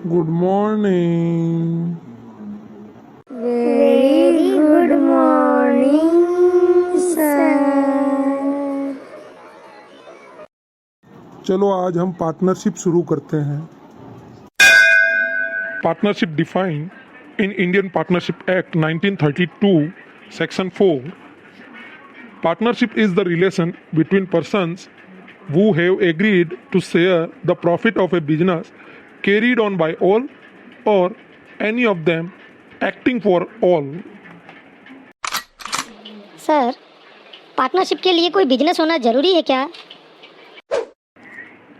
Good morning. Very good morning sir. चलो आज हम पार्टनरशिप शुरू करते हैं। Partnership define in Indian partnership act 1932 section 4। Partnership is the relation between persons who have agreed to share the profit of a business carried on by all or any of them acting for all। Sir, partnership के लिए कोई business होना जरूरी है क्या?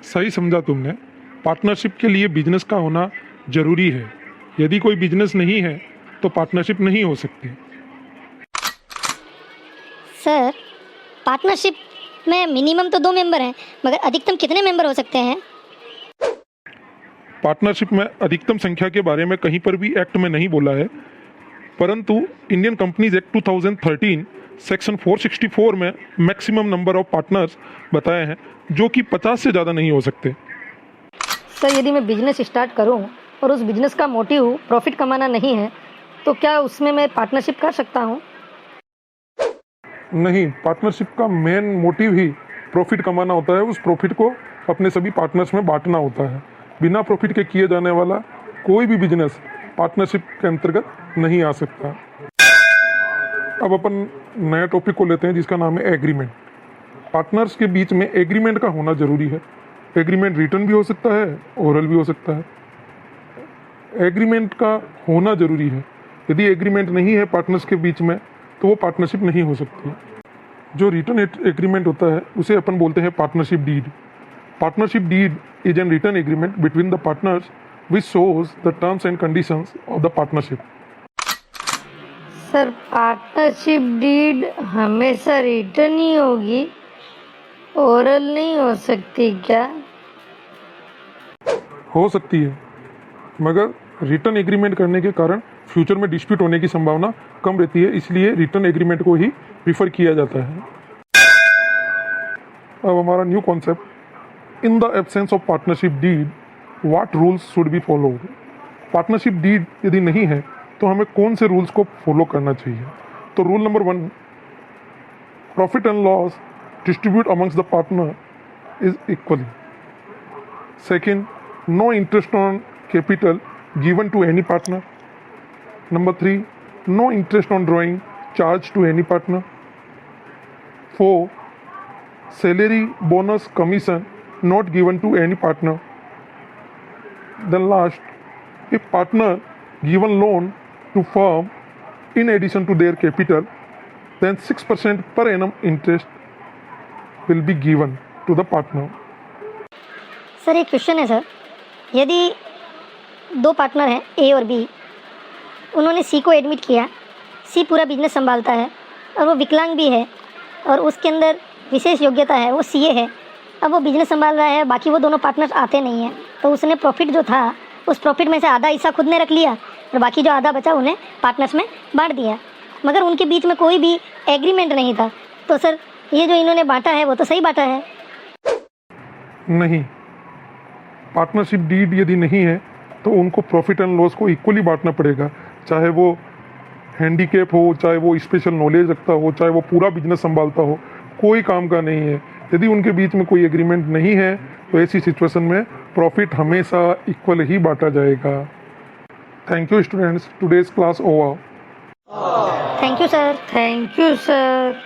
सही समझा तुमने। पार्टनरशिप के लिए बिजनेस का होना जरूरी है। यदि कोई बिजनेस नहीं है तो पार्टनरशिप नहीं हो सकती। सर, पार्टनरशिप में मिनिमम तो 2 मेंबर हैं, मगर अधिकतम कितने मेंबर हो सकते हैं? पार्टनरशिप में अधिकतम संख्या के बारे में कहीं पर भी एक्ट में नहीं बोला है, परंतु इंडियन कंपनीज एक्ट 2013 सेक्शन 464 में मैक्सिमम नंबर ऑफ पार्टनर्स बताए हैं, जो कि 50 से ज़्यादा नहीं हो सकते। सर, यदि मैं बिजनेस स्टार्ट करूं और उस बिजनेस का मोटिव प्रॉफिट कमाना नहीं है, तो क्या उसमें मैं पार्टनरशिप कर सकता हूं? नहीं, पार्टनरशिप का मेन मोटिव ही प्रॉफिट कमाना होता है। उस प्रॉफिट को अपने सभी पार्टनर्स में बांटना होता है। बिना प्रॉफिट के किए जाने वाला कोई भी बिजनेस पार्टनरशिप के अंतर्गत नहीं आ सकता। अब अपन नया टॉपिक को लेते हैं जिसका नाम है एग्रीमेंट। पार्टनर्स के बीच में एग्रीमेंट का होना जरूरी है। एग्रीमेंट रिटन भी हो सकता है, ओरल भी हो सकता है। एग्रीमेंट का होना जरूरी है। यदि एग्रीमेंट नहीं है पार्टनर्स के बीच में तो वो पार्टनरशिप नहीं हो सकती। जो रिटन एग्रीमेंट होता है उसे अपन बोलते हैं partnership deed. Partnership deed is an written agreement between the partners which shows the terms and conditions of the partnership. Sir, partnership deed हमेशा रिटन ही होगी, ओरल नहीं हो सकती क्या? हो सकती है, मगर रिटन एग्रीमेंट करने के कारण फ्यूचर में डिस्प्यूट होने की संभावना कम रहती है, इसलिए रिटन एग्रीमेंट को ही प्रीफर किया जाता है। अब हमारा new concept, in the absence of partnership deed what rules should be followed. Partnership deed यदि नहीं है तो हमें कौन से रूल्स को फॉलो करना चाहिए? तो rule number 1, profit and loss distribute amongst the partner is equally. Second, no interest on capital given to any partner. Number 3, no interest on drawing charged to any partner. 4, salary, bonus, commission not given to any partner. Then last, if partner given loan to firm in addition to their capital, then 6% per annum interest will be given to the partner. Sir, एक question है sir. यदि 2 partner हैं ए और B, उन्होंने सी को admit किया, सी पूरा business संभालता है और वो विकलांग भी है और उसके अंदर विशेष योग्यता है, वो सीए है। अब वो बिजनेस संभाल रहा है, बाकी वो दोनों पार्टनर्स आते नहीं हैं, तो उसने प्रॉफिट जो था उस प्रॉफिट में से आधा हिस्सा खुद ने रख लिया और बाकी जो आधा बचा उन्हें पार्टनर्स में बांट दिया, मगर उनके बीच में कोई भी एग्रीमेंट नहीं था। तो सर, ये जो इन्होंने बांटा है वो तो सही बांटा है? नहीं, पार्टनरशिप डीड यदि नहीं है तो उनको प्रॉफिट एंड लॉस को इक्वली बांटना पड़ेगा, चाहे वो हैंडीकैप हो, चाहे वो स्पेशल नॉलेज रखता हो, चाहे वो पूरा बिजनेस संभालता हो, कोई काम का नहीं है। यदि उनके बीच में कोई एग्रीमेंट नहीं है तो ऐसी सिचुएशन में प्रॉफिट हमेशा इक्वल ही बांटा जाएगा। Thank you students, today's class over. Thank you sir. Thank you sir.